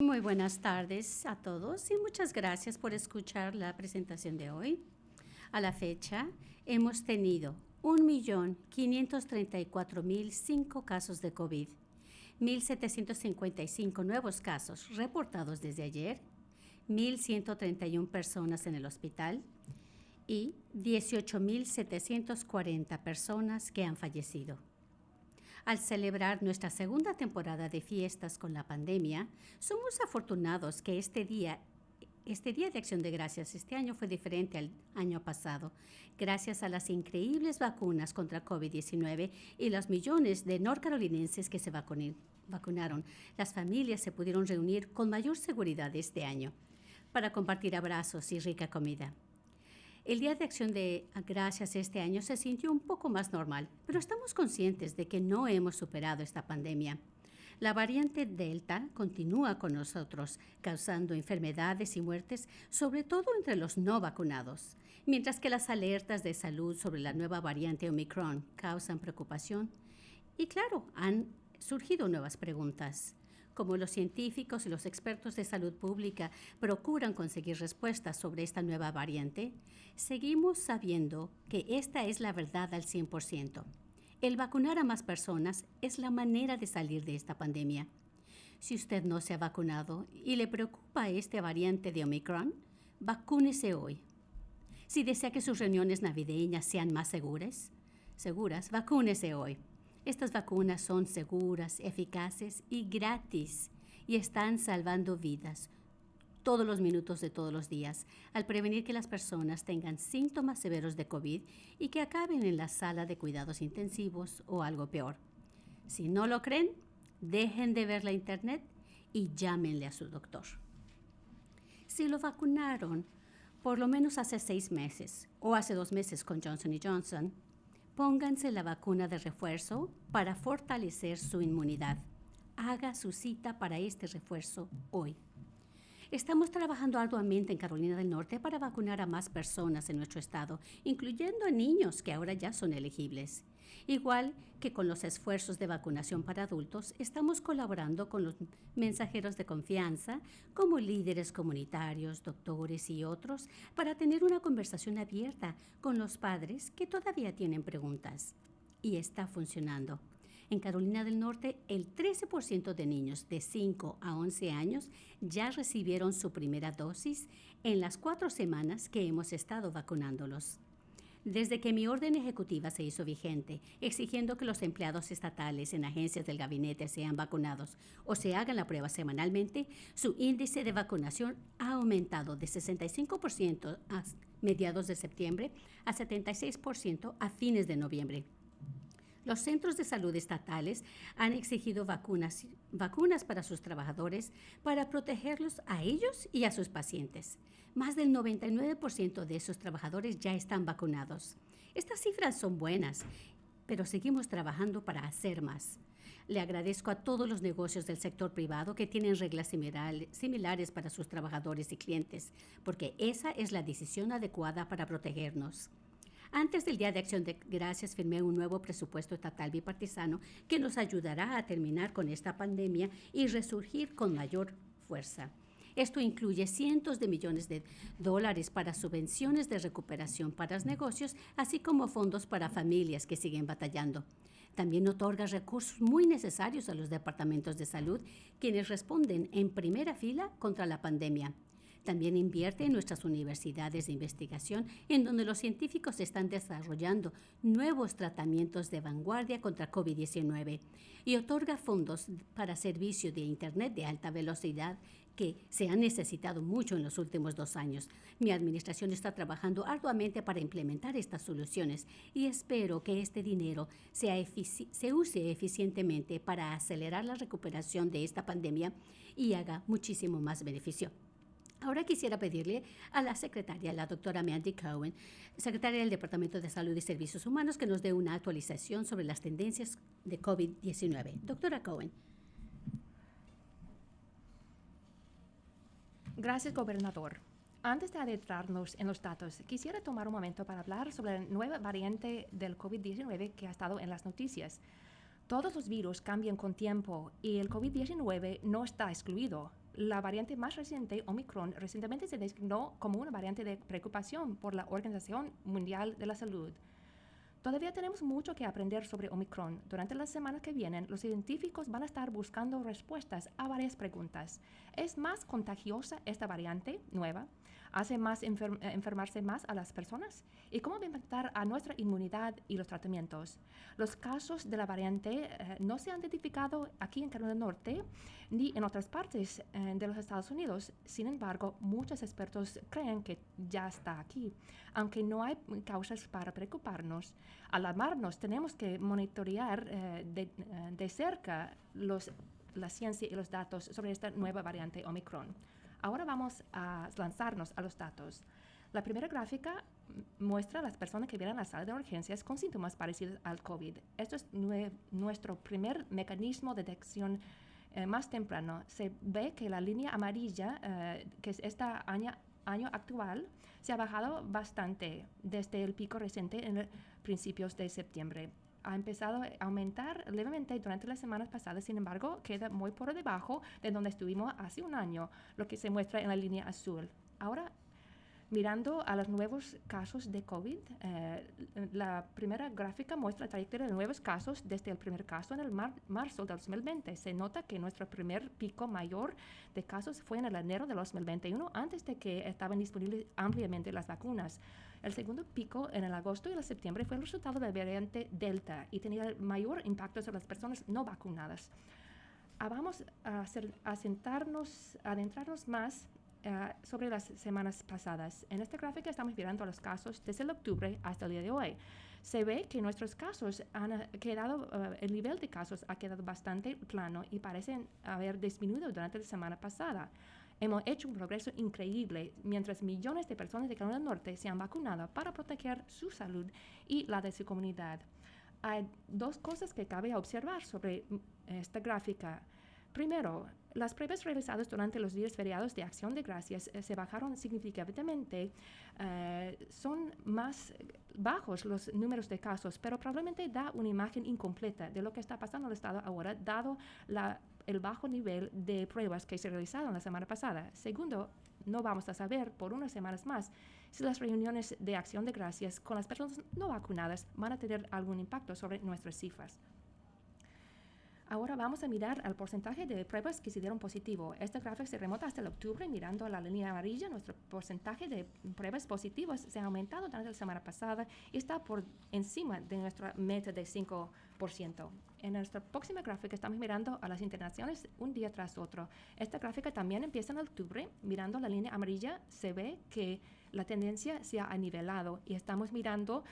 Muy buenas tardes a todos y muchas gracias por escuchar la presentación de hoy. A la fecha, hemos tenido 1.534.005 casos de COVID, 1.755 nuevos casos reportados desde ayer, 1.131 personas en el hospital y 18.740 personas que han fallecido. Al celebrar nuestra segunda temporada de fiestas con la pandemia, somos afortunados que este día de Acción de Gracias este año fue diferente al año pasado, gracias a las increíbles vacunas contra COVID-19 y los millones de norcarolinenses que se vacunaron. Las familias se pudieron reunir con mayor seguridad este año para compartir abrazos y rica comida. El Día de Acción de Gracias este año se sintió un poco más normal, pero estamos conscientes de que no hemos superado esta pandemia. La variante Delta continúa con nosotros, causando enfermedades y muertes, sobre todo entre los no vacunados, mientras que las alertas de salud sobre la nueva variante Omicron causan preocupación. Y claro, han surgido nuevas preguntas. Como los científicos y los expertos de salud pública procuran conseguir respuestas sobre esta nueva variante, seguimos sabiendo que esta es la verdad al 100%. El vacunar a más personas es la manera de salir de esta pandemia. Si usted no se ha vacunado y le preocupa esta variante de Omicron, vacúnese hoy. Si desea que sus reuniones navideñas sean más seguras, vacúnese hoy. Estas vacunas son seguras, eficaces y gratis y están salvando vidas todos los minutos de todos los días al prevenir que las personas tengan síntomas severos de COVID y que acaben en la sala de cuidados intensivos o algo peor. Si no lo creen, dejen de ver la internet y llámenle a su doctor. Si lo vacunaron por lo menos hace 6 meses o hace 2 meses con Johnson & Johnson, pónganse la vacuna de refuerzo para fortalecer su inmunidad. Haga su cita para este refuerzo hoy. Estamos trabajando arduamente en Carolina del Norte para vacunar a más personas en nuestro estado, incluyendo a niños que ahora ya son elegibles. Igual que con los esfuerzos de vacunación para adultos, estamos colaborando con los mensajeros de confianza, como líderes comunitarios, doctores y otros, para tener una conversación abierta con los padres que todavía tienen preguntas. Y está funcionando. En Carolina del Norte, el 13% de niños de 5 a 11 años ya recibieron su primera dosis en las 4 semanas que hemos estado vacunándolos. Desde que mi orden ejecutiva se hizo vigente, exigiendo que los empleados estatales en agencias del gabinete sean vacunados o se hagan la prueba semanalmente, su índice de vacunación ha aumentado de 65% a mediados de septiembre a 76% a fines de noviembre. Los centros de salud estatales han exigido vacunas para sus trabajadores para protegerlos a ellos y a sus pacientes. Más del 99% de esos trabajadores ya están vacunados. Estas cifras son buenas, pero seguimos trabajando para hacer más. Le agradezco a todos los negocios del sector privado que tienen reglas similares para sus trabajadores y clientes, porque esa es la decisión adecuada para protegernos. Antes del Día de Acción de Gracias firmé un nuevo presupuesto estatal bipartisano que nos ayudará a terminar con esta pandemia y resurgir con mayor fuerza. Esto incluye cientos de millones de dólares para subvenciones de recuperación para los negocios, así como fondos para familias que siguen batallando. También otorga recursos muy necesarios a los departamentos de salud, quienes responden en primera fila contra la pandemia. También invierte en nuestras universidades de investigación, en donde los científicos están desarrollando nuevos tratamientos de vanguardia contra COVID-19 y otorga fondos para servicios de Internet de alta velocidad que se han necesitado mucho en los últimos 2 años. Mi administración está trabajando arduamente para implementar estas soluciones y espero que este dinero se use eficientemente para acelerar la recuperación de esta pandemia y haga muchísimo más beneficio. Ahora quisiera pedirle a la secretaria, la doctora Mandy Cohen, secretaria del Departamento de Salud y Servicios Humanos, que nos dé una actualización sobre las tendencias de COVID-19. Doctora Cohen. Gracias, gobernador. Antes de adentrarnos en los datos, quisiera tomar un momento para hablar sobre la nueva variante del COVID-19 que ha estado en las noticias. Todos los virus cambian con tiempo y el COVID-19 no está excluido. la variante más reciente, Omicron, recientemente se designó como una variante de preocupación por la Organización Mundial de la Salud. Todavía tenemos mucho que aprender sobre Omicron. Durante las semanas que vienen, los científicos van a estar buscando respuestas a varias preguntas. ¿Es más contagiosa esta variante nueva? ¿Hace más enfermarse más a las personas? ¿Y cómo va a impactar a nuestra inmunidad y los tratamientos? Los casos de la variante no se han identificado aquí en Carolina del Norte ni en otras partes de los Estados Unidos. Sin embargo, muchos expertos creen que ya está aquí. Aunque no hay causas para preocuparnos, alarmarnos, tenemos que monitorear de cerca la ciencia y los datos sobre esta nueva variante Omicron. Ahora vamos a lanzarnos a los datos. La primera gráfica muestra a las personas que vienen a la sala de urgencias con síntomas parecidos al COVID. Esto es nuestro primer mecanismo de detección más temprano. Se ve que la línea amarilla, que es este año actual, se ha bajado bastante desde el pico reciente en principios de septiembre. Ha empezado a aumentar levemente durante las semanas pasadas, sin embargo, queda muy por debajo de donde estuvimos hace un año, lo que se muestra en la línea azul. Ahora, mirando a los nuevos casos de COVID, la primera gráfica muestra la trayectoria de nuevos casos desde el primer caso en el marzo de 2020. Se nota que nuestro primer pico mayor de casos fue en el enero de 2021, antes de que estaban disponibles ampliamente las vacunas. El segundo pico en el agosto y el septiembre fue el resultado de la variante Delta y tenía el mayor impacto sobre las personas no vacunadas. Vamos a adentrarnos más sobre las semanas pasadas. En esta gráfica estamos mirando los casos desde el octubre hasta el día de hoy. Se ve que nuestros casos han quedado, el nivel de casos ha quedado bastante plano y parecen haber disminuido durante la semana pasada. Hemos hecho un progreso increíble mientras millones de personas de Carolina del Norte se han vacunado para proteger su salud y la de su comunidad. Hay dos cosas que cabe observar sobre esta gráfica. Primero, las pruebas realizadas durante los días feriados de Acción de Gracias se bajaron significativamente. Son más bajos los números de casos, pero probablemente da una imagen incompleta de lo que está pasando en el estado ahora, dado el bajo nivel de pruebas que se realizaron la semana pasada. Segundo, no vamos a saber por unas semanas más si las reuniones de Acción de Gracias con las personas no vacunadas van a tener algún impacto sobre nuestras cifras. Ahora vamos a mirar el porcentaje de pruebas que se dieron positivo. Esta gráfica se remonta hasta el octubre. Mirando la línea amarilla, nuestro porcentaje de pruebas positivas se ha aumentado durante la semana pasada y está por encima de nuestra meta de 5%. En nuestra próxima gráfica estamos mirando a las internaciones un día tras otro. Esta gráfica también empieza en octubre. Mirando la línea amarilla, se ve que la tendencia se ha nivelado y estamos mirando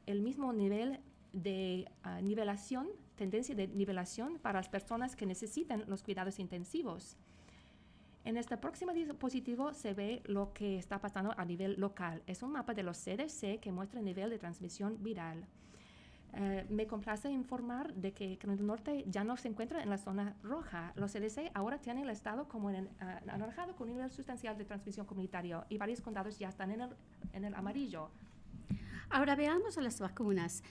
el mismo nivel de tendencia de nivelación para las personas que necesitan los cuidados intensivos. En esta próxima diapositiva se ve lo que está pasando a nivel local. Es un mapa de los CDC que muestra el nivel de transmisión viral. Me complace informar de que Carolina del Norte ya no se encuentra en la zona roja. Los CDC ahora tienen el estado como anaranjado con un nivel sustancial de transmisión comunitaria y varios condados ya están en el amarillo. Ahora veamos a las vacunas.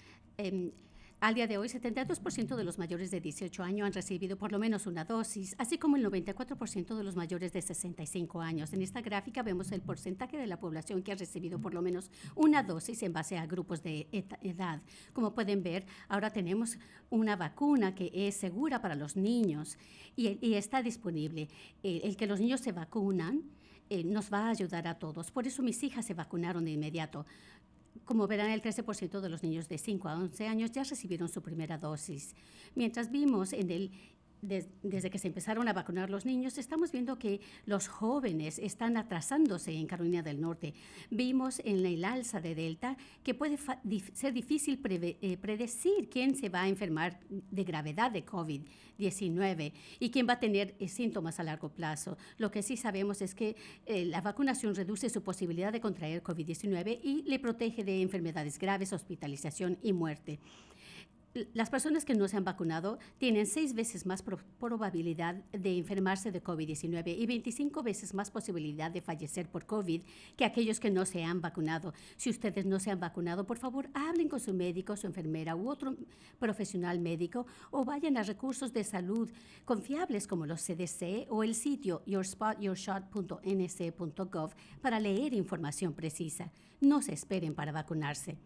Al día de hoy, 72% de los mayores de 18 años han recibido por lo menos una dosis, así como el 94% de los mayores de 65 años. En esta gráfica vemos el porcentaje de la población que ha recibido por lo menos una dosis en base a grupos de edad. Como pueden ver, ahora tenemos una vacuna que es segura para los niños y está disponible. El que los niños se vacunan nos va a ayudar a todos. Por eso mis hijas se vacunaron de inmediato. Como verán, el 13% de los niños de 5 a 11 años ya recibieron su primera dosis. Mientras vimos desde que se empezaron a vacunar los niños, estamos viendo que los jóvenes están atrasándose en Carolina del Norte. Vimos en el alza de Delta que puede ser difícil predecir quién se va a enfermar de gravedad de COVID-19 y quién va a tener síntomas a largo plazo. Lo que sí sabemos es que la vacunación reduce su posibilidad de contraer COVID-19 y le protege de enfermedades graves, hospitalización y muerte. Las personas que no se han vacunado tienen 6 veces más probabilidad de enfermarse de COVID-19 y 25 veces más posibilidad de fallecer por COVID que aquellos que no se han vacunado. Si ustedes no se han vacunado, por favor, hablen con su médico, su enfermera u otro profesional médico o vayan a recursos de salud confiables como los CDC o el sitio yourspotyourshot.nc.gov para leer información precisa. No se esperen para vacunarse.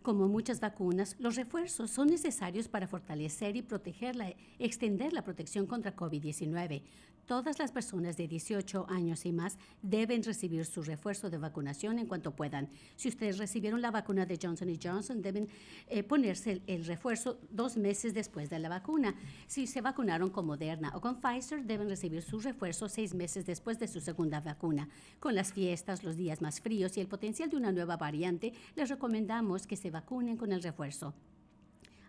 Como muchas vacunas, los refuerzos son necesarios para fortalecer y extender la protección contra COVID-19. Todas las personas de 18 años y más deben recibir su refuerzo de vacunación en cuanto puedan. Si ustedes recibieron la vacuna de Johnson & Johnson, deben ponerse el refuerzo 2 meses después de la vacuna. Si se vacunaron con Moderna o con Pfizer, deben recibir su refuerzo 6 meses después de su segunda vacuna. Con las fiestas, los días más fríos y el potencial de una nueva variante, les recomendamos que se vacunen con el refuerzo.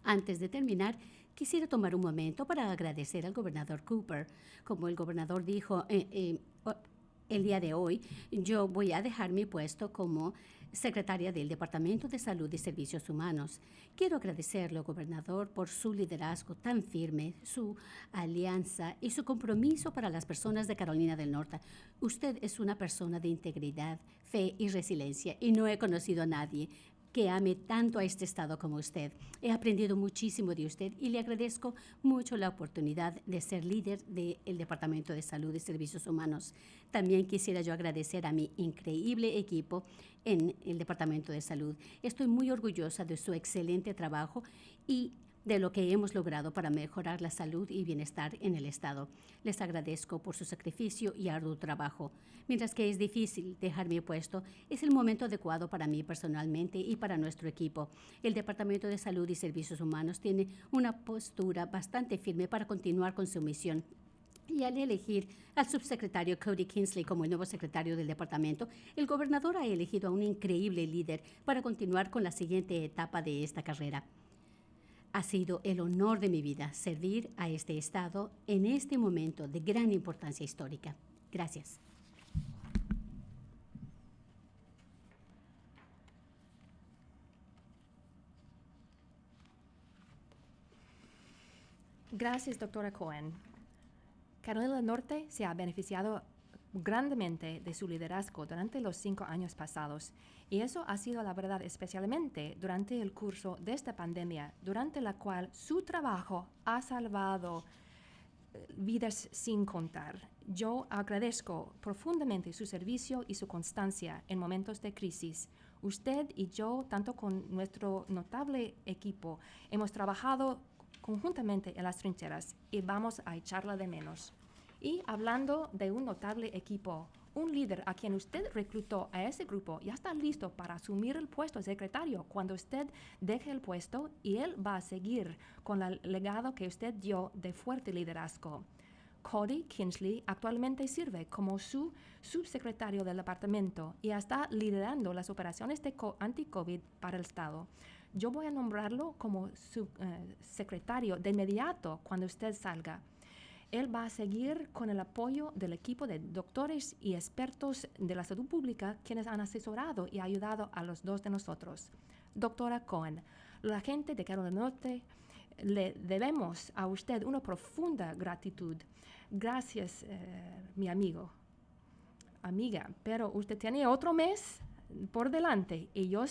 Antes de terminar, quisiera tomar un momento para agradecer al gobernador Cooper. Como el gobernador dijo el día de hoy, yo voy a dejar mi puesto como secretaria del Departamento de Salud y Servicios Humanos. Quiero agradecerle, gobernador, por su liderazgo tan firme, su alianza y su compromiso para las personas de Carolina del Norte. Usted es una persona de integridad, fe y resiliencia y no he conocido a nadie que ame tanto a este estado como usted. He aprendido muchísimo de usted y le agradezco mucho la oportunidad de ser líder del Departamento de Salud y Servicios Humanos. También quisiera yo agradecer a mi increíble equipo en el Departamento de Salud. Estoy muy orgullosa de su excelente trabajo y de lo que hemos logrado para mejorar la salud y bienestar en el estado. Les agradezco por su sacrificio y arduo trabajo. Mientras que es difícil dejar mi puesto, es el momento adecuado para mí personalmente y para nuestro equipo. El Departamento de Salud y Servicios Humanos tiene una postura bastante firme para continuar con su misión. Y al elegir al subsecretario Cody Kinsley como el nuevo secretario del departamento, el gobernador ha elegido a un increíble líder para continuar con la siguiente etapa de esta carrera. Ha sido el honor de mi vida servir a este estado en este momento de gran importancia histórica. Gracias. Gracias, doctora Cohen. Carolina del Norte se ha beneficiado grandemente de su liderazgo durante los 5 años pasados, y eso ha sido la verdad especialmente durante el curso de esta pandemia, durante la cual su trabajo ha salvado vidas sin contar. Yo agradezco profundamente su servicio y su constancia en momentos de crisis. Usted y yo, tanto con nuestro notable equipo, hemos trabajado conjuntamente en las trincheras y vamos a echarla de menos. Y hablando de un notable equipo, un líder a quien usted reclutó a ese grupo ya está listo para asumir el puesto de secretario cuando usted deje el puesto, y él va a seguir con el legado que usted dio de fuerte liderazgo. Cody Kinsley actualmente sirve como su subsecretario del departamento y está liderando las operaciones de anti-COVID para el estado. Yo voy a nombrarlo como subsecretario de inmediato cuando usted salga. Él va a seguir con el apoyo del equipo de doctores y expertos de la salud pública quienes han asesorado y ayudado a los dos de nosotros. Doctora Cohen, la gente de Carolina del Norte le debemos a usted una profunda gratitud. Gracias, mi amiga, pero usted tiene otro mes por delante y yo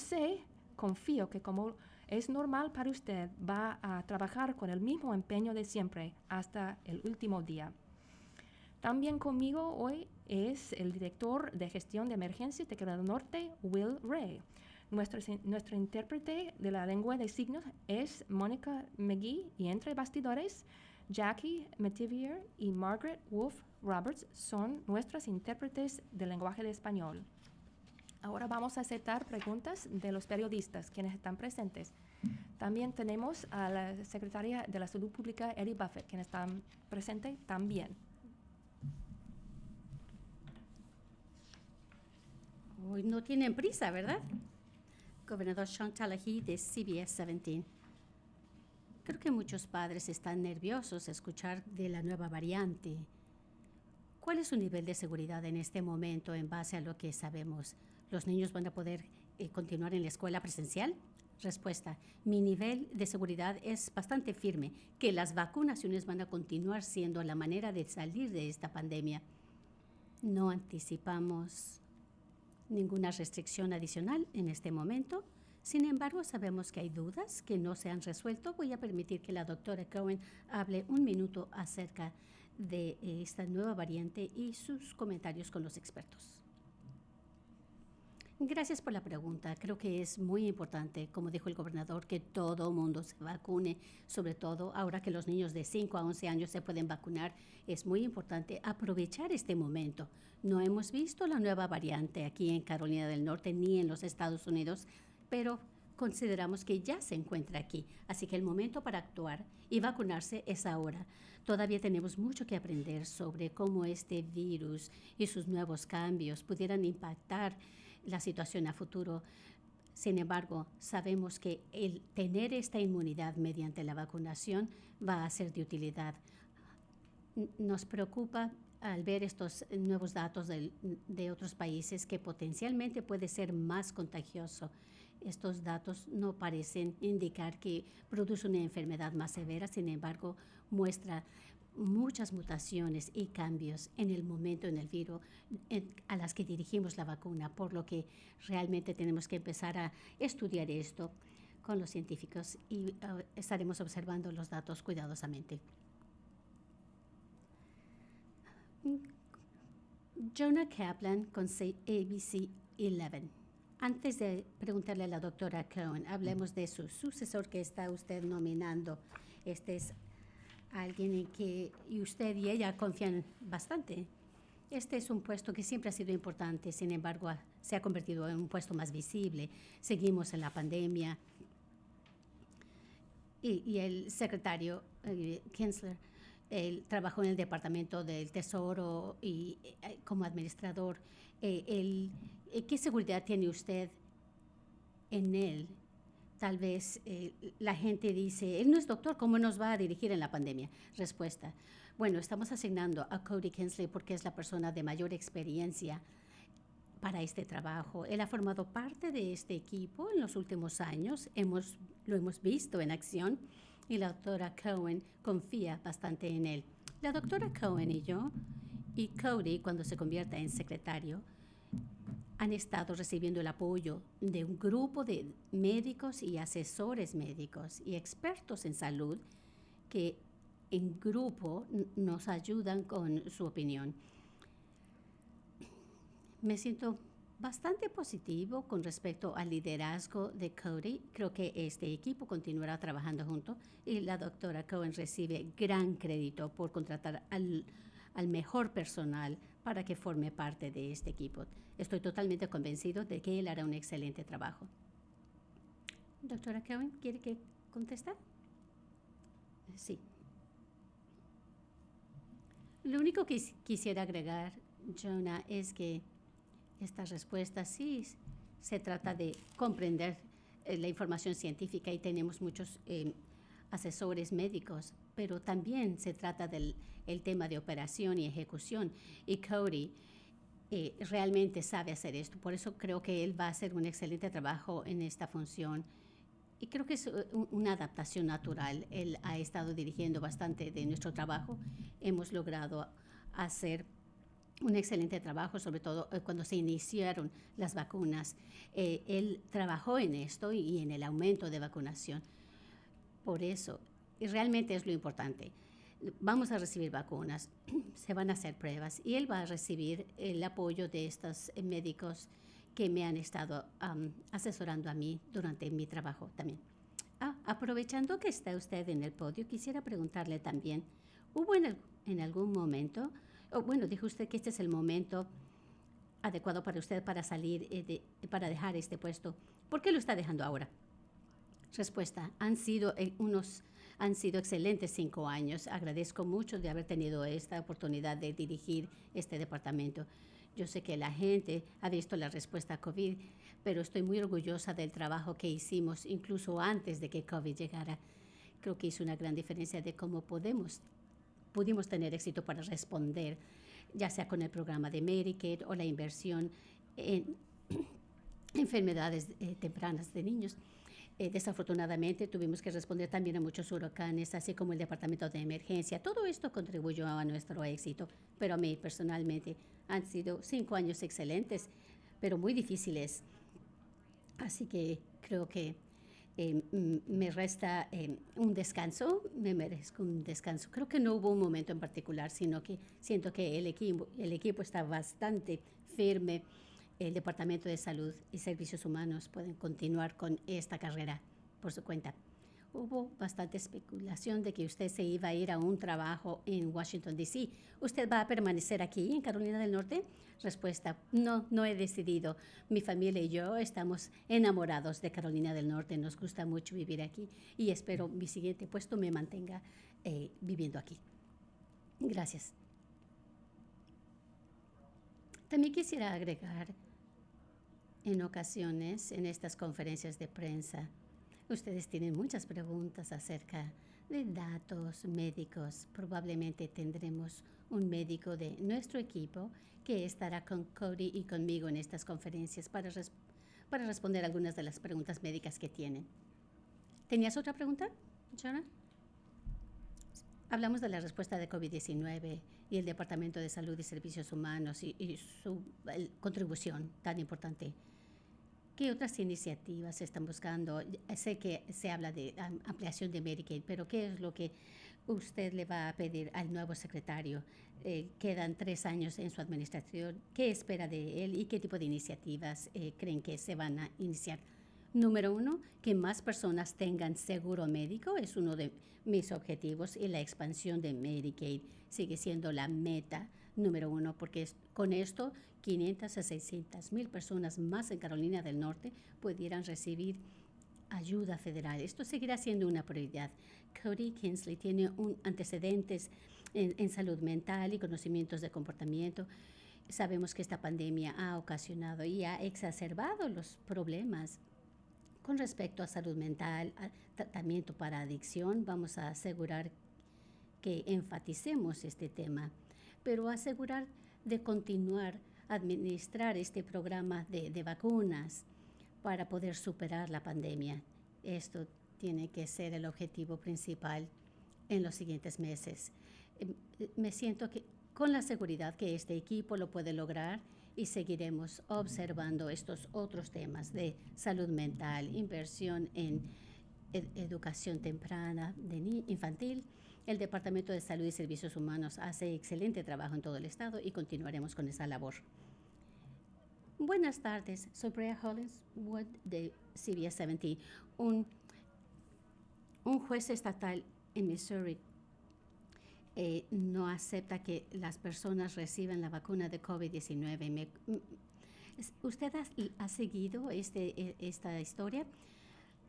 confío que como es normal para usted, va a trabajar con el mismo empeño de siempre hasta el último día. También conmigo hoy es el director de gestión de emergencias de Carolina del Norte, Will Ray. Nuestro intérprete de la lengua de signos es Mónica McGee, y entre bastidores, Jackie Metivier y Margaret Wolf Roberts son nuestras intérpretes del lenguaje de español. Ahora vamos a aceptar preguntas de los periodistas quienes están presentes. También tenemos a la secretaria de la Salud Pública, Eddie Buffett, quien está presente también. Hoy no tienen prisa, ¿verdad? Gobernador Sean Tallahassee de CBS 17. Creo que muchos padres están nerviosos a escuchar de la nueva variante. ¿Cuál es su nivel de seguridad en este momento en base a lo que sabemos? ¿Los niños van a poder continuar en la escuela presencial? Respuesta. Mi nivel de seguridad es bastante firme, que las vacunaciones van a continuar siendo la manera de salir de esta pandemia. No anticipamos ninguna restricción adicional en este momento. Sin embargo, sabemos que hay dudas que no se han resuelto. Voy a permitir que la doctora Cohen hable un minuto acerca de esta nueva variante y sus comentarios con los expertos. Gracias por la pregunta. Creo que es muy importante, como dijo el gobernador, que todo el mundo se vacune, sobre todo ahora que los niños de 5 a 11 años se pueden vacunar. Es muy importante aprovechar este momento. No hemos visto la nueva variante aquí en Carolina del Norte ni en los Estados Unidos, pero consideramos que ya se encuentra aquí. Así que el momento para actuar y vacunarse es ahora. Todavía tenemos mucho que aprender sobre cómo este virus y sus nuevos cambios pudieran impactar la situación a futuro. Sin embargo, sabemos que el tener esta inmunidad mediante la vacunación va a ser de utilidad. Nos preocupa al ver estos nuevos datos de otros países que potencialmente puede ser más contagioso. Estos datos no parecen indicar que produce una enfermedad más severa, sin embargo, muestra muchas mutaciones y cambios en el momento en el virus a las que dirigimos la vacuna, por lo que realmente tenemos que empezar a estudiar esto con los científicos y estaremos observando los datos cuidadosamente. Jonah Kaplan con ABC 11. Antes de preguntarle a la doctora Cohen, hablemos de su sucesor que está usted nominando. Este es alguien en que usted y ella confían bastante. Este es un puesto que siempre ha sido importante, sin embargo, se ha convertido en un puesto más visible. Seguimos en la pandemia. Y el secretario Kinsler, él trabajó en el Departamento del Tesoro y como administrador. ¿Qué seguridad tiene usted en él? Tal vez la gente dice, él no es doctor, ¿cómo nos va a dirigir en la pandemia? Respuesta, bueno, estamos asignando a Cody Kinsley porque es la persona de mayor experiencia para este trabajo. Él ha formado parte de este equipo en los últimos años, lo hemos visto en acción y la doctora Cohen confía bastante en él. La doctora Cohen y yo, y Cody cuando se convierta en secretario, han estado recibiendo el apoyo de un grupo de médicos y asesores médicos y expertos en salud que en grupo nos ayudan con su opinión. Me siento bastante positivo con respecto al liderazgo de Cody. Creo que este equipo continuará trabajando junto y la doctora Cohen recibe gran crédito por contratar al mejor personal para que forme parte de este equipo. Estoy totalmente convencido de que él hará un excelente trabajo. Doctora Cohen, ¿quiere que conteste? Sí. Lo único que quisiera agregar, Jonah, es que esta respuesta sí se trata de comprender la información científica y tenemos muchos asesores médicos, pero también se trata del tema de operación y ejecución. Y Cody realmente sabe hacer esto. Por eso creo que él va a hacer un excelente trabajo en esta función. Y creo que es una adaptación natural. Él ha estado dirigiendo bastante de nuestro trabajo. Hemos logrado hacer un excelente trabajo, sobre todo cuando se iniciaron las vacunas. Él trabajó en esto y en el aumento de vacunación. Por eso, y realmente es lo importante. Vamos a recibir vacunas, se van a hacer pruebas y él va a recibir el apoyo de estos médicos que me han estado asesorando a mí durante mi trabajo también. Aprovechando que está usted en el podio, quisiera preguntarle también, ¿hubo en algún momento, bueno, dijo usted que este es el momento adecuado para usted para salir, para dejar este puesto? ¿Por qué lo está dejando ahora? Respuesta, han sido excelentes 5 años. Agradezco mucho de haber tenido esta oportunidad de dirigir este departamento. Yo sé que la gente ha visto la respuesta a COVID, pero estoy muy orgullosa del trabajo que hicimos incluso antes de que COVID llegara. Creo que hizo una gran diferencia de cómo pudimos tener éxito para responder, ya sea con el programa de Medicaid o la inversión en enfermedades tempranas de niños. Desafortunadamente tuvimos que responder también a muchos huracanes, así como el departamento de emergencia. Todo esto contribuyó a nuestro éxito, pero a mí personalmente han sido 5 años excelentes, pero muy difíciles. Así que creo que me resta un descanso, me merezco un descanso. Creo que no hubo un momento en particular, sino que siento que el equipo está bastante firme. El Departamento de Salud y Servicios Humanos pueden continuar con esta carrera por su cuenta. Hubo bastante especulación de que usted se iba a ir a un trabajo en Washington, D.C. ¿Usted va a permanecer aquí en Carolina del Norte? Respuesta, no he decidido. Mi familia y yo estamos enamorados de Carolina del Norte. Nos gusta mucho vivir aquí y espero mi siguiente puesto me mantenga viviendo aquí. Gracias. También quisiera agregar, en ocasiones, en estas conferencias de prensa, ustedes tienen muchas preguntas acerca de datos médicos. Probablemente tendremos un médico de nuestro equipo que estará con Cody y conmigo en estas conferencias para responder algunas de las preguntas médicas que tienen. ¿Tenías otra pregunta, Sharon? Hablamos de la respuesta de COVID-19 y el Departamento de Salud y Servicios Humanos y su contribución tan importante. ¿Qué otras iniciativas se están buscando? Sé que se habla de ampliación de Medicaid, pero ¿qué es lo que usted le va a pedir al nuevo secretario? Quedan 3 años en su administración. ¿Qué espera de él y qué tipo de iniciativas creen que se van a iniciar? Número 1, que más personas tengan seguro médico es uno de mis objetivos y la expansión de Medicaid sigue siendo la meta número 1 porque con esto 500 a 600 mil personas más en Carolina del Norte pudieran recibir ayuda federal. Esto seguirá siendo una prioridad. Cody Kinsley tiene antecedentes en salud mental y conocimientos de comportamiento. Sabemos que esta pandemia ha ocasionado y ha exacerbado los problemas con respecto a salud mental, a tratamiento para adicción. Vamos a asegurar que enfaticemos este tema, pero asegurar de continuar a administrar este programa de vacunas para poder superar la pandemia. Esto tiene que ser el objetivo principal en los siguientes meses. Me siento que con la seguridad que este equipo lo puede lograr y seguiremos observando estos otros temas de salud mental, inversión en educación temprana infantil. El Departamento de Salud y Servicios Humanos hace excelente trabajo en todo el estado y continuaremos con esa labor. Buenas tardes, soy Brea Hollingswood de CBS 17. Un juez estatal en Missouri no acepta que las personas reciban la vacuna de COVID-19. ¿Usted ha seguido esta historia?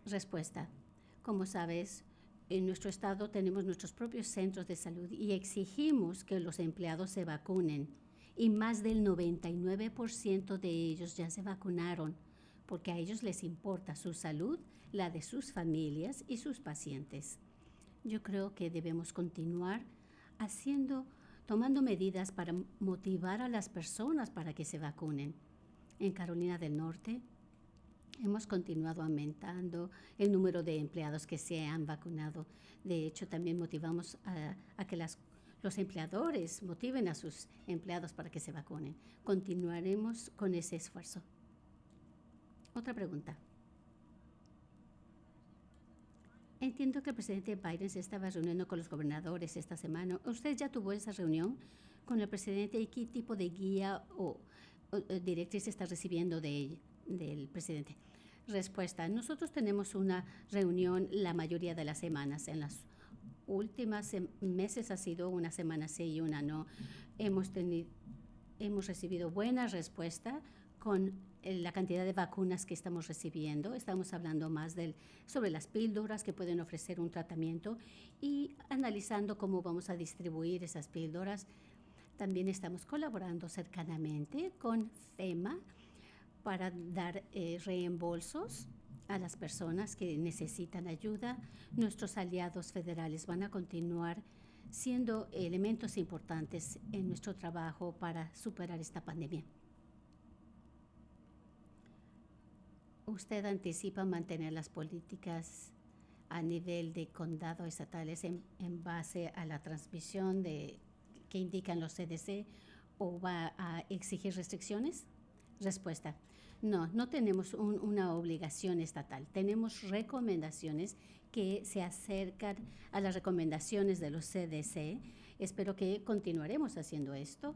Respuesta. Como sabes, en nuestro estado tenemos nuestros propios centros de salud y exigimos que los empleados se vacunen. Y más del 99% de ellos ya se vacunaron, porque a ellos les importa su salud, la de sus familias y sus pacientes. Yo creo que debemos continuar tomando medidas para motivar a las personas para que se vacunen. En Carolina del Norte hemos continuado aumentando el número de empleados que se han vacunado. De hecho, también motivamos a que los empleadores motiven a sus empleados para que se vacunen. Continuaremos con ese esfuerzo. Otra pregunta. Entiendo que el presidente Biden se estaba reuniendo con los gobernadores esta semana. ¿Usted ya tuvo esa reunión con el presidente y qué tipo de guía o directriz está recibiendo del presidente? Respuesta. Nosotros tenemos una reunión la mayoría de las semanas. En las últimas meses ha sido una semana sí y una no. Hemos recibido buena respuesta con la cantidad de vacunas que estamos recibiendo. Estamos hablando más sobre las píldoras que pueden ofrecer un tratamiento y analizando cómo vamos a distribuir esas píldoras. También estamos colaborando cercanamente con FEMA para dar reembolsos a las personas que necesitan ayuda. Nuestros aliados federales van a continuar siendo elementos importantes en nuestro trabajo para superar esta pandemia. ¿Usted anticipa mantener las políticas a nivel de condado estatales en base a la transmisión que indican los CDC o va a exigir restricciones? Respuesta: no, no tenemos una obligación estatal. Tenemos recomendaciones que se acercan a las recomendaciones de los CDC. Espero que continuaremos haciendo esto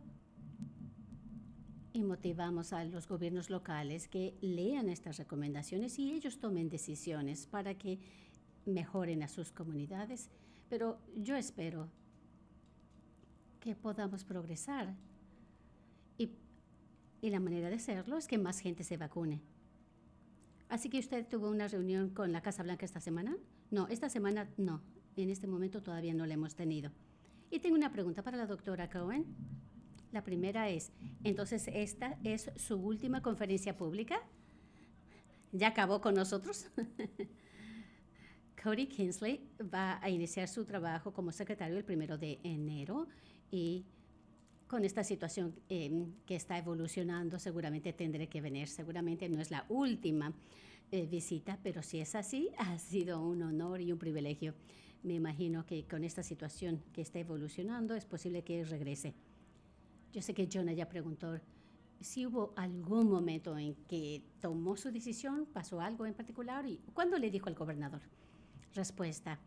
y motivamos a los gobiernos locales que lean estas recomendaciones y ellos tomen decisiones para que mejoren a sus comunidades. Pero yo espero que podamos progresar y la manera de hacerlo es que más gente se vacune. Así que usted tuvo una reunión con la Casa Blanca esta semana. No, esta semana no. En este momento todavía no la hemos tenido. Y tengo una pregunta para la doctora Cohen. La primera es, entonces, ¿esta es su última conferencia pública? ¿Ya acabó con nosotros? Cody Kinsley va a iniciar su trabajo como secretario el 1 de enero y con esta situación que está evolucionando, seguramente tendré que venir. Seguramente no es la última visita, pero si es así, ha sido un honor y un privilegio. Me imagino que con esta situación que está evolucionando es posible que regrese. Yo sé que Jonah ya preguntó si hubo algún momento en que tomó su decisión, pasó algo en particular y ¿cuándo le dijo al gobernador? Respuesta: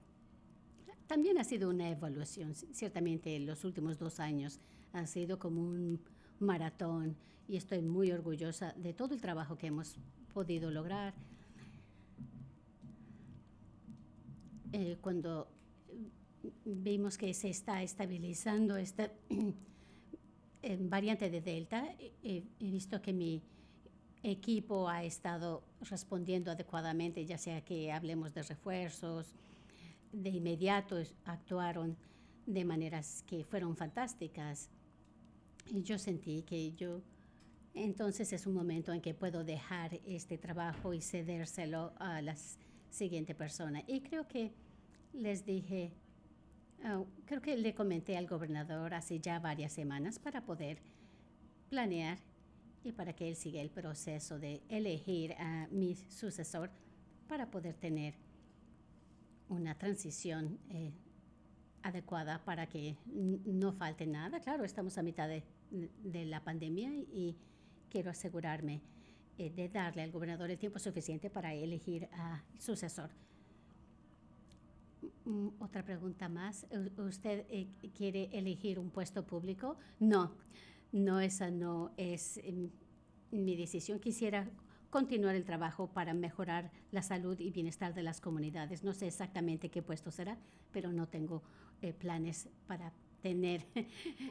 también ha sido una evaluación. Ciertamente los últimos 2 años han sido como un maratón y estoy muy orgullosa de todo el trabajo que hemos podido lograr. Cuando vimos que se está estabilizando esta variante de Delta, he visto que mi equipo ha estado respondiendo adecuadamente, ya sea que hablemos de refuerzos. De inmediato actuaron de maneras que fueron fantásticas. Y yo sentí que entonces es un momento en que puedo dejar este trabajo y cedérselo a la siguiente persona. Y creo que les dije, creo que le comenté al gobernador hace ya varias semanas para poder planear y para que él siga el proceso de elegir a mi sucesor para poder tener una transición adecuada para que no falte nada. Claro, estamos a mitad de la pandemia y quiero asegurarme de darle al gobernador el tiempo suficiente para elegir a sucesor. Otra pregunta más. ¿Usted quiere elegir un puesto público? No, esa no es mi decisión. Quisiera continuar el trabajo para mejorar la salud y bienestar de las comunidades. No sé exactamente qué puesto será, pero no tengo planes para tener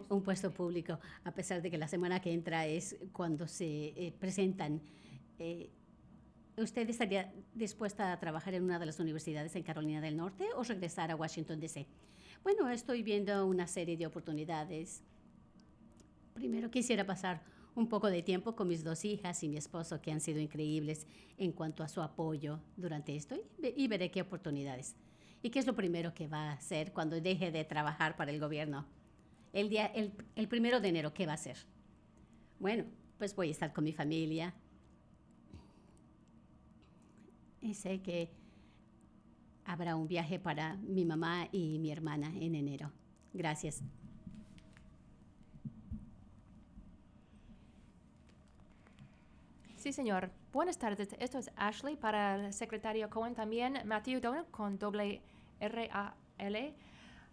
un puesto público, a pesar de que la semana que entra es cuando se presentan. ¿Usted estaría dispuesta a trabajar en una de las universidades en Carolina del Norte o regresar a Washington, D.C.? Bueno, estoy viendo una serie de oportunidades. Primero quisiera pasar un poco de tiempo con mis 2 hijas y mi esposo, que han sido increíbles en cuanto a su apoyo durante esto, y veré qué oportunidades. ¿Y qué es lo primero que va a hacer cuando deje de trabajar para el gobierno? El 1 de enero, ¿qué va a hacer? Bueno, pues voy a estar con mi familia. Y sé que habrá un viaje para mi mamá y mi hermana en enero. Gracias. Sí, señor. Buenas tardes. Esto es Ashley para el secretario Cohen. También Matthew Donald con WRAL.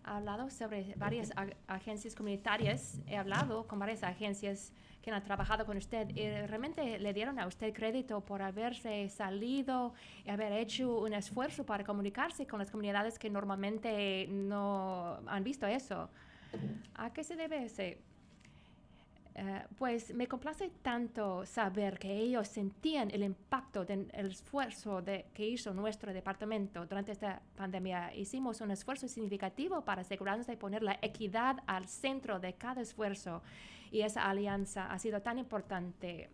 Ha hablado sobre varias agencias comunitarias. He hablado con varias agencias que han trabajado con usted y realmente le dieron a usted crédito por haberse salido y haber hecho un esfuerzo para comunicarse con las comunidades que normalmente no han visto eso. ¿A qué se debe ese? Pues me complace tanto saber que ellos sentían el impacto del esfuerzo que hizo nuestro departamento durante esta pandemia. Hicimos un esfuerzo significativo para asegurarnos de poner la equidad al centro de cada esfuerzo y esa alianza ha sido tan importante.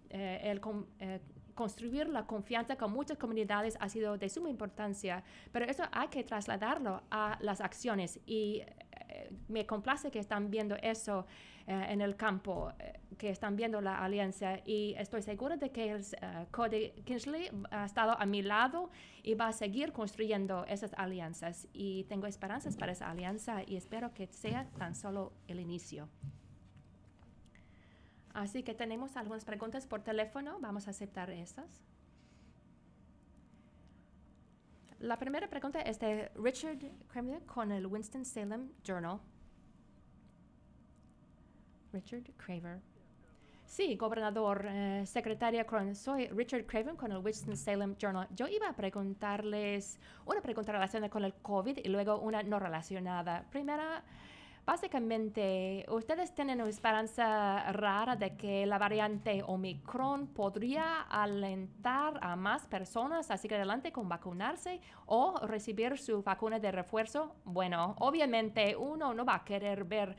Construir la confianza con muchas comunidades ha sido de suma importancia, pero eso hay que trasladarlo a las acciones y me complace que están viendo eso en el campo, que están viendo la alianza y estoy segura de que Cody Kinsley ha estado a mi lado y va a seguir construyendo esas alianzas y tengo esperanzas para esa alianza y espero que sea tan solo el inicio. Así que tenemos algunas preguntas por teléfono, vamos a aceptar esas. La primera pregunta es de Richard Kramer con el Winston-Salem Journal. Richard Craver. Sí, gobernador, secretaria Cron. Soy Richard Craven con el Winston-Salem Journal. Yo iba a preguntarles una pregunta relacionada con el COVID y luego una no relacionada. Primera, básicamente, ¿ustedes tienen una esperanza rara de que la variante Omicron podría alentar a más personas a seguir adelante con vacunarse o recibir su vacuna de refuerzo? Bueno, obviamente uno no va a querer ver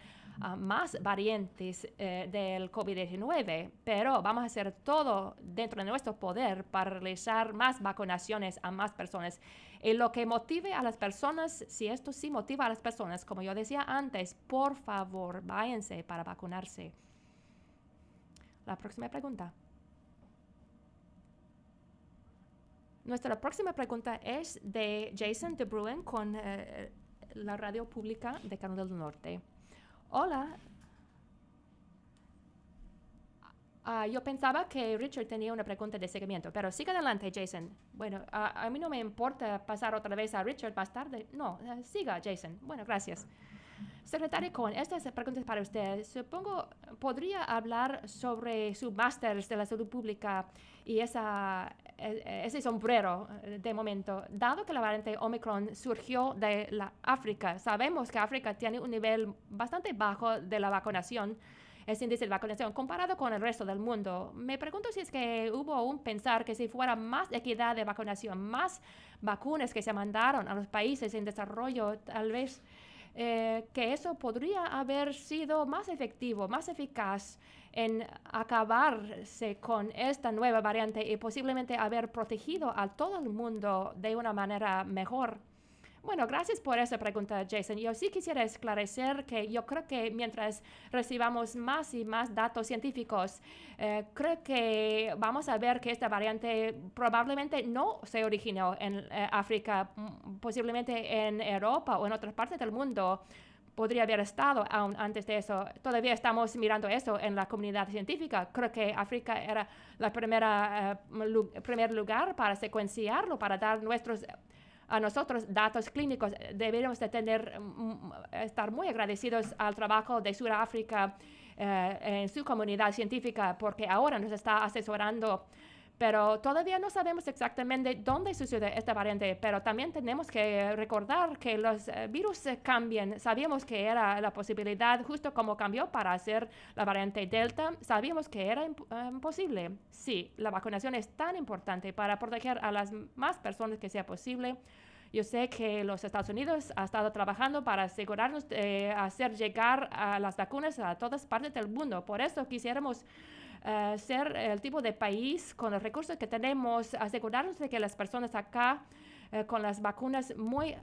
más variantes del COVID-19, pero vamos a hacer todo dentro de nuestro poder para realizar más vacunaciones a más personas. Y lo que motive a las personas, si esto sí motiva a las personas, como yo decía antes, por favor, váyanse para vacunarse. La próxima pregunta. Nuestra próxima pregunta es de Jason de Bruin con la radio pública de Carolina del Norte. Hola. Yo pensaba que Richard tenía una pregunta de seguimiento, pero siga adelante, Jason. Bueno, a mí no me importa pasar otra vez a Richard más tarde. No, siga, Jason. Bueno, gracias. Secretario Cohen, esta pregunta es para usted. Supongo, ¿podría hablar sobre su máster de la salud pública y ese sombrero de momento? Dado que la variante Omicron surgió de la África, sabemos que África tiene un nivel bastante bajo de la vacunación, ese índice de vacunación, comparado con el resto del mundo. Me pregunto si es que hubo un pensar que si fuera más equidad de vacunación, más vacunas que se mandaron a los países en desarrollo, tal vez que eso podría haber sido más efectivo, más eficaz en acabarse con esta nueva variante y posiblemente haber protegido a todo el mundo de una manera mejor. Bueno, gracias por esa pregunta, Jason. Yo sí quisiera esclarecer que yo creo que mientras recibamos más y más datos científicos, creo que vamos a ver que esta variante probablemente no se originó en África, posiblemente en Europa o en otras partes del mundo. Podría haber estado aún antes de eso. Todavía estamos mirando eso en la comunidad científica. Creo que África era el primer lugar para secuenciarlo, para dar a nosotros datos clínicos. Deberíamos de estar muy agradecidos al trabajo de Sudáfrica en su comunidad científica, porque ahora nos está asesorando, pero todavía no sabemos exactamente dónde sucede esta variante, pero también tenemos que recordar que los virus cambian. Sabíamos que era la posibilidad, justo como cambió para hacer la variante Delta, sabíamos que era imposible. Sí, la vacunación es tan importante para proteger a las más personas que sea posible. Yo sé que los Estados Unidos ha estado trabajando para asegurarnos de hacer llegar a las vacunas a todas partes del mundo. Por eso quisiéramos ser el tipo de país con los recursos que tenemos, asegurarnos de que las personas acá con las vacunas muy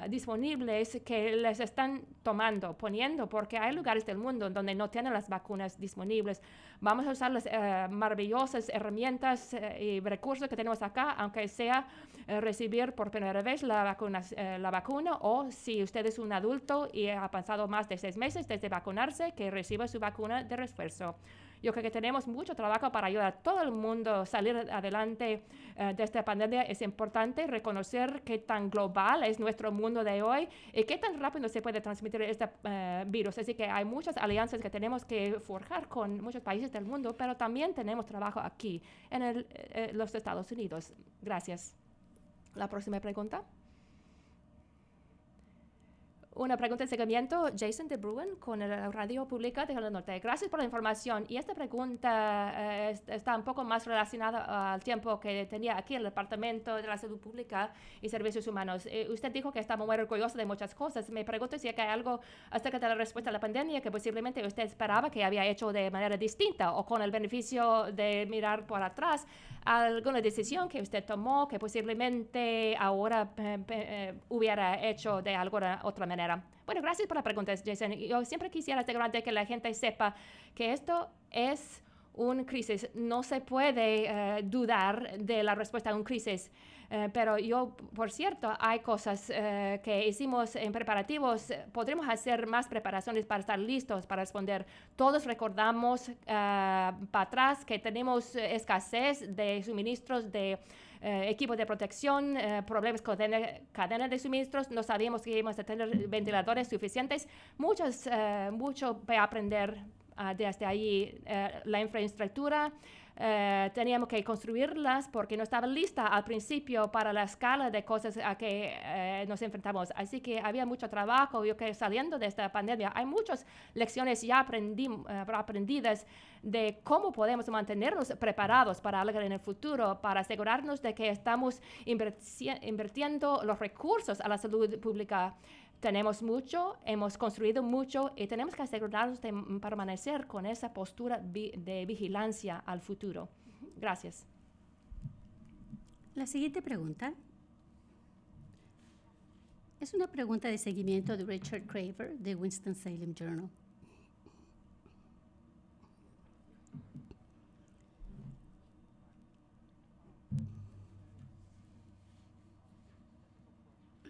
disponibles que les están poniendo, porque hay lugares del mundo donde no tienen las vacunas disponibles. Vamos a usar las maravillosas herramientas y recursos que tenemos acá, aunque sea recibir por primera vez la vacuna, o si usted es un adulto y ha pasado más de 6 meses desde vacunarse, que reciba su vacuna de refuerzo. Yo creo que tenemos mucho trabajo para ayudar a todo el mundo a salir adelante de esta pandemia. Es importante reconocer qué tan global es nuestro mundo de hoy y qué tan rápido se puede transmitir este virus. Así que hay muchas alianzas que tenemos que forjar con muchos países del mundo, pero también tenemos trabajo aquí en los Estados Unidos. Gracias. La próxima pregunta. Una pregunta de seguimiento, Jason de Bruin, con la radio pública de Carolina del Norte. Gracias por la información. Y esta pregunta está un poco más relacionada al tiempo que tenía aquí en el Departamento de la Salud Pública y Servicios Humanos. Usted dijo que estaba muy orgulloso de muchas cosas. Me pregunto si hay algo acerca de la respuesta a la pandemia que posiblemente usted esperaba que había hecho de manera distinta o con el beneficio de mirar por atrás alguna decisión que usted tomó que posiblemente ahora hubiera hecho de alguna otra manera. Bueno, gracias por la pregunta, Jason. Yo siempre quisiera asegurarte que la gente sepa que esto es una crisis. No se puede dudar de la respuesta a una crisis. Pero yo, por cierto, hay cosas que hicimos en preparativos. Podremos hacer más preparaciones para estar listos para responder. Todos recordamos para atrás que tenemos escasez de suministros de equipos de protección, problemas con cadena de suministros. No sabíamos que íbamos a tener ventiladores suficientes. Mucho para aprender desde allí. La infraestructura. Teníamos que construirlas porque no estaba lista al principio para la escala de cosas a que nos enfrentamos. Así que había mucho trabajo. Yo creo que saliendo de esta pandemia hay muchas lecciones ya aprendidas de cómo podemos mantenernos preparados para algo en el futuro, para asegurarnos de que estamos invirtiendo los recursos a la salud pública. Tenemos mucho, hemos construido mucho y tenemos que asegurarnos de permanecer con esa postura de vigilancia al futuro. Gracias. La siguiente pregunta es una pregunta de seguimiento de Richard Craver de Winston-Salem Journal.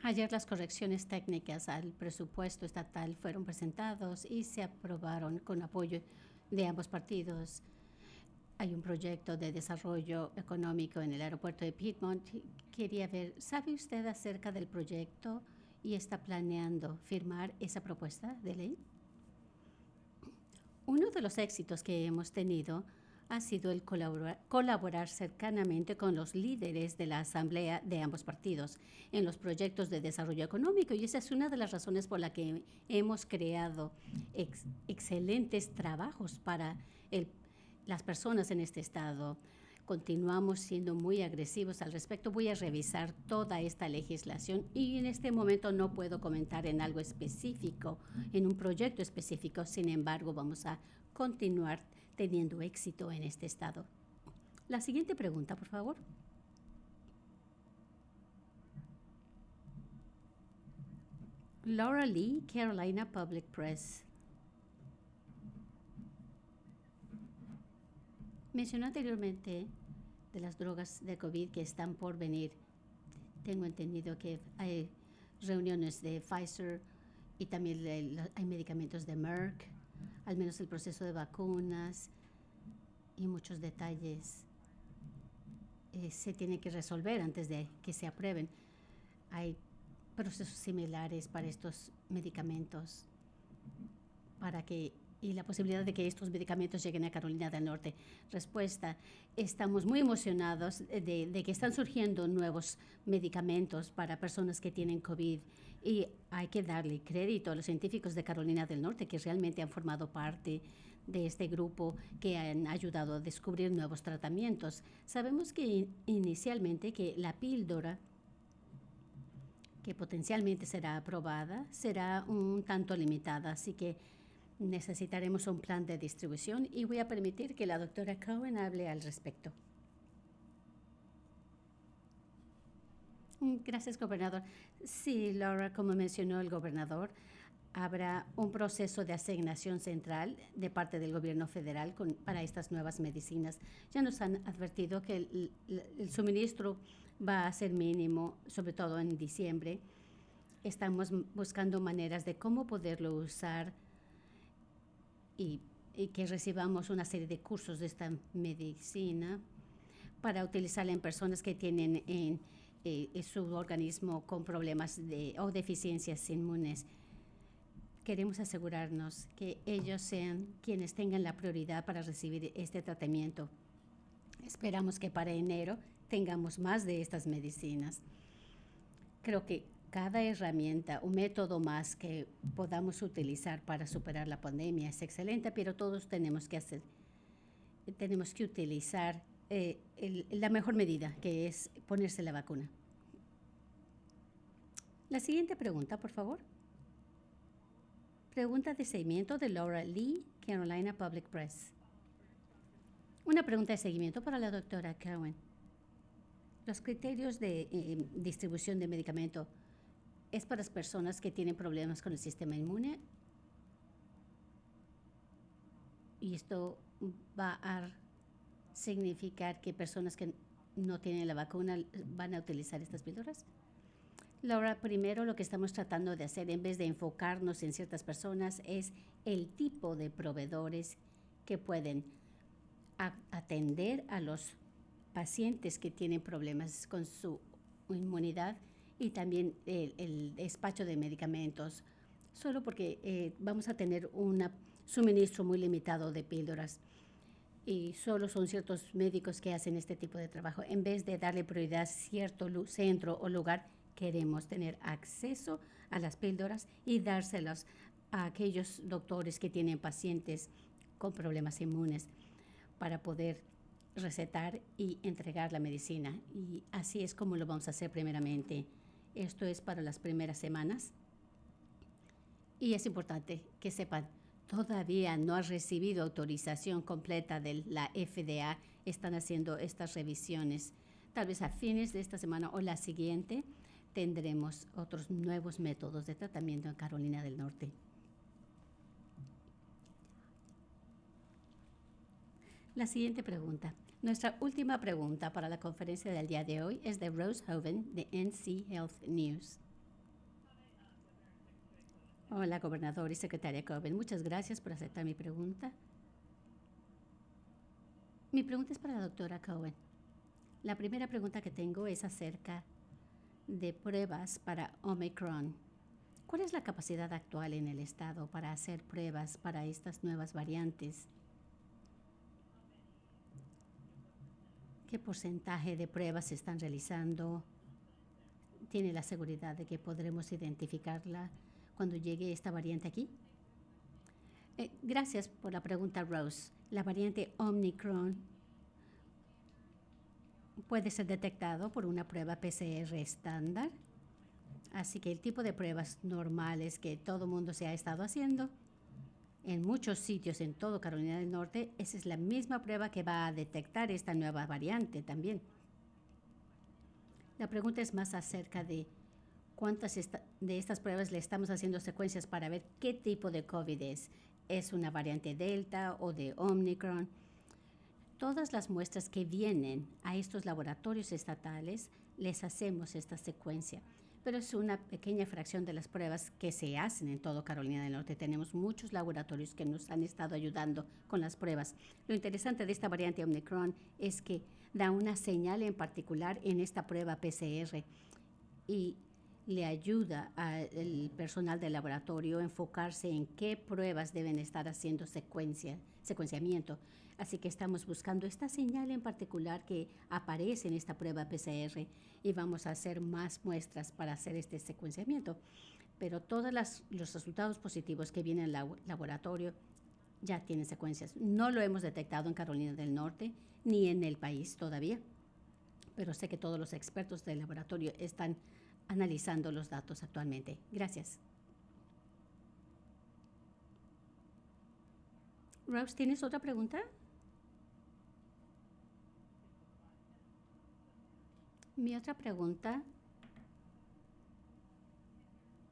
Ayer las correcciones técnicas al presupuesto estatal fueron presentados y se aprobaron con apoyo de ambos partidos. Hay un proyecto de desarrollo económico en el aeropuerto de Piedmont. Quería ver, ¿sabe usted acerca del proyecto y está planeando firmar esa propuesta de ley? Uno de los éxitos que hemos tenido ha sido el colaborar cercanamente con los líderes de la Asamblea de ambos partidos en los proyectos de desarrollo económico, y esa es una de las razones por la que hemos creado excelentes trabajos para las personas en este estado. Continuamos siendo muy agresivos al respecto. Voy a revisar toda esta legislación y en este momento no puedo comentar en algo específico, en un proyecto específico. Sin embargo, vamos a continuar teniendo éxito en este estado. La siguiente pregunta, por favor. Laura Lee, Carolina Public Press. Mencionó anteriormente de las drogas de COVID que están por venir. Tengo entendido que hay reuniones de Pfizer y también hay medicamentos de Merck, al menos el proceso de vacunas y muchos detalles se tienen que resolver antes de que se aprueben. Hay procesos similares para estos medicamentos y la posibilidad de que estos medicamentos lleguen a Carolina del Norte. Respuesta: estamos muy emocionados de que están surgiendo nuevos medicamentos para personas que tienen COVID y hay que darle crédito a los científicos de Carolina del Norte que realmente han formado parte de este grupo que han ayudado a descubrir nuevos tratamientos. Sabemos que inicialmente que la píldora que potencialmente será aprobada será un tanto limitada, así que necesitaremos un plan de distribución y voy a permitir que la doctora Cohen hable al respecto. Gracias, gobernador. Sí, Laura, como mencionó el gobernador, habrá un proceso de asignación central de parte del gobierno federal para estas nuevas medicinas. Ya nos han advertido que el suministro va a ser mínimo, sobre todo en diciembre. Estamos buscando maneras de cómo poderlo usar y que recibamos una serie de cursos de esta medicina para utilizarla en personas que tienen en su organismo con problemas o deficiencias inmunes. Queremos asegurarnos que ellos sean quienes tengan la prioridad para recibir este tratamiento. Esperamos que para enero tengamos más de estas medicinas. Creo que cada herramienta, un método más que podamos utilizar para superar la pandemia es excelente, pero todos tenemos que utilizar la mejor medida, que es ponerse la vacuna. La siguiente pregunta, por favor. Pregunta de seguimiento de Laura Lee, Carolina Public Press. Una pregunta de seguimiento para la doctora Cohen. Los criterios de distribución de medicamento es para las personas que tienen problemas con el sistema inmune. Y esto va a significar que personas que no tienen la vacuna van a utilizar estas píldoras? Laura, primero lo que estamos tratando de hacer, en vez de enfocarnos en ciertas personas, es el tipo de proveedores que pueden atender a los pacientes que tienen problemas con su inmunidad y también el despacho de medicamentos, solo porque vamos a tener un suministro muy limitado de píldoras y solo son ciertos médicos que hacen este tipo de trabajo. En vez de darle prioridad a cierto centro o lugar, queremos tener acceso a las píldoras y dárselas a aquellos doctores que tienen pacientes con problemas inmunes para poder recetar y entregar la medicina. Y así es como lo vamos a hacer primeramente. Esto es para las primeras semanas. Y es importante que sepan, todavía no ha recibido autorización completa de la FDA. Están haciendo estas revisiones. Tal vez a fines de esta semana o la siguiente tendremos otros nuevos métodos de tratamiento en Carolina del Norte. La siguiente pregunta. Nuestra última pregunta para la conferencia del día de hoy es de Rose Hoven de NC Health News. Hola, gobernador y secretaria Coben. Muchas gracias por aceptar mi pregunta. Mi pregunta es para la doctora Cohen. La primera pregunta que tengo es acerca de pruebas para Omicron. ¿Cuál es la capacidad actual en el estado para hacer pruebas para estas nuevas variantes? ¿Qué porcentaje de pruebas se están realizando? ¿Tiene la seguridad de que podremos identificarla cuando llegue esta variante aquí? Gracias por la pregunta, Rose. La variante Omicron puede ser detectado por una prueba PCR estándar. Así que el tipo de pruebas normales que todo mundo se ha estado haciendo en muchos sitios en todo Carolina del Norte, esa es la misma prueba que va a detectar esta nueva variante también. La pregunta es más acerca de cuántas de estas pruebas le estamos haciendo secuencias para ver qué tipo de COVID es. ¿Es una variante Delta o de Omicron? Todas las muestras que vienen a estos laboratorios estatales, les hacemos esta secuencia. Pero es una pequeña fracción de las pruebas que se hacen en todo Carolina del Norte. Tenemos muchos laboratorios que nos han estado ayudando con las pruebas. Lo interesante de esta variante Omicron es que da una señal en particular en esta prueba PCR y le ayuda al personal del laboratorio a enfocarse en qué pruebas deben estar haciendo secuenciamiento. Así que estamos buscando esta señal en particular que aparece en esta prueba PCR y vamos a hacer más muestras para hacer este secuenciamiento. Pero todos los resultados positivos que vienen al laboratorio ya tienen secuencias. No lo hemos detectado en Carolina del Norte ni en el país todavía, pero sé que todos los expertos del laboratorio están analizando los datos actualmente. Gracias. Rose, ¿tienes otra pregunta? Mi otra pregunta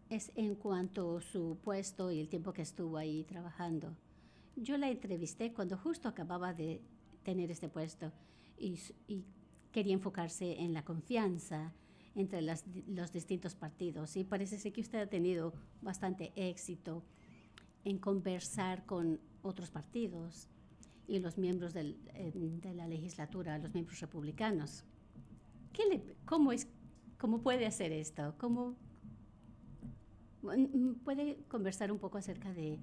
es en cuanto a su puesto y el tiempo que estuvo ahí trabajando. Yo la entrevisté cuando justo acababa de tener este puesto y quería enfocarse en la confianza entre los distintos partidos. Y parece ser que usted ha tenido bastante éxito en conversar con otros partidos y los miembros de la legislatura, los miembros republicanos. ¿Cómo puede hacer esto? ¿Cómo puede conversar un poco acerca de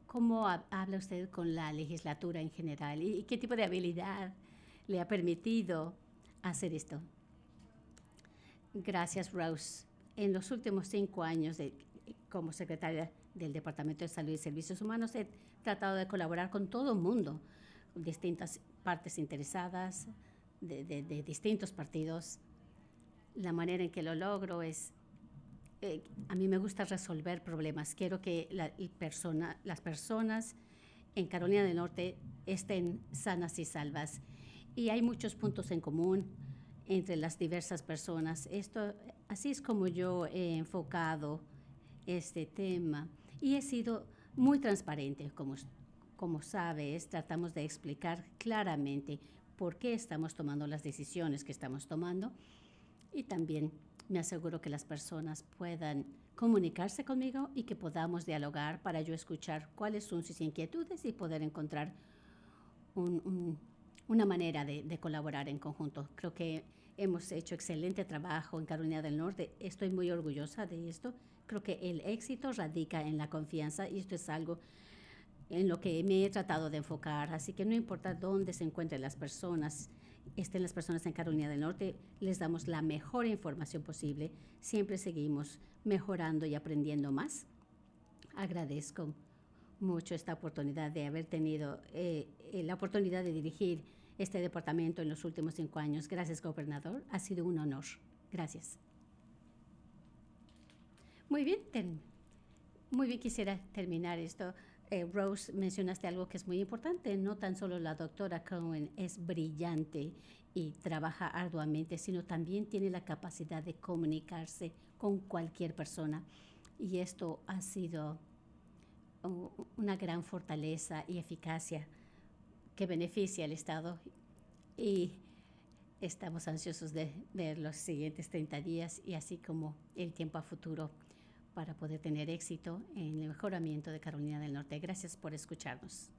cómo habla usted con la legislatura en general y qué tipo de habilidad le ha permitido hacer esto? Gracias, Rose. En los últimos 5 años como secretaria del Departamento de Salud y Servicios Humanos he tratado de colaborar con todo el mundo, distintas partes interesadas de distintos partidos. La manera en que lo logro es, a mí me gusta resolver problemas. Quiero que las personas en Carolina del Norte estén sanas y salvas. Y hay muchos puntos en común entre las diversas personas. Así es como yo he enfocado este tema. Y he sido muy transparente. Como sabes, tratamos de explicar claramente por qué estamos tomando las decisiones que estamos tomando y también me aseguro que las personas puedan comunicarse conmigo y que podamos dialogar para yo escuchar cuáles son sus inquietudes y poder encontrar una manera de colaborar en conjunto. Creo que hemos hecho excelente trabajo en Carolina del Norte. Estoy muy orgullosa de esto. Creo que el éxito radica en la confianza y esto es algo en lo que me he tratado de enfocar. Así que no importa dónde se encuentren las personas, estén las personas en Carolina del Norte, les damos la mejor información posible. Siempre seguimos mejorando y aprendiendo más. Agradezco mucho esta oportunidad de haber tenido la oportunidad de dirigir este departamento en los últimos 5 años. Gracias, gobernador. Ha sido un honor. Gracias. Muy bien, quisiera terminar esto. Rose, mencionaste algo que es muy importante. No tan solo la doctora Cohen es brillante y trabaja arduamente, sino también tiene la capacidad de comunicarse con cualquier persona. Y esto ha sido una gran fortaleza y eficacia que beneficia al Estado. Y estamos ansiosos de ver los siguientes 30 días y así como el tiempo a futuro para poder tener éxito en el mejoramiento de Carolina del Norte. Gracias por escucharnos.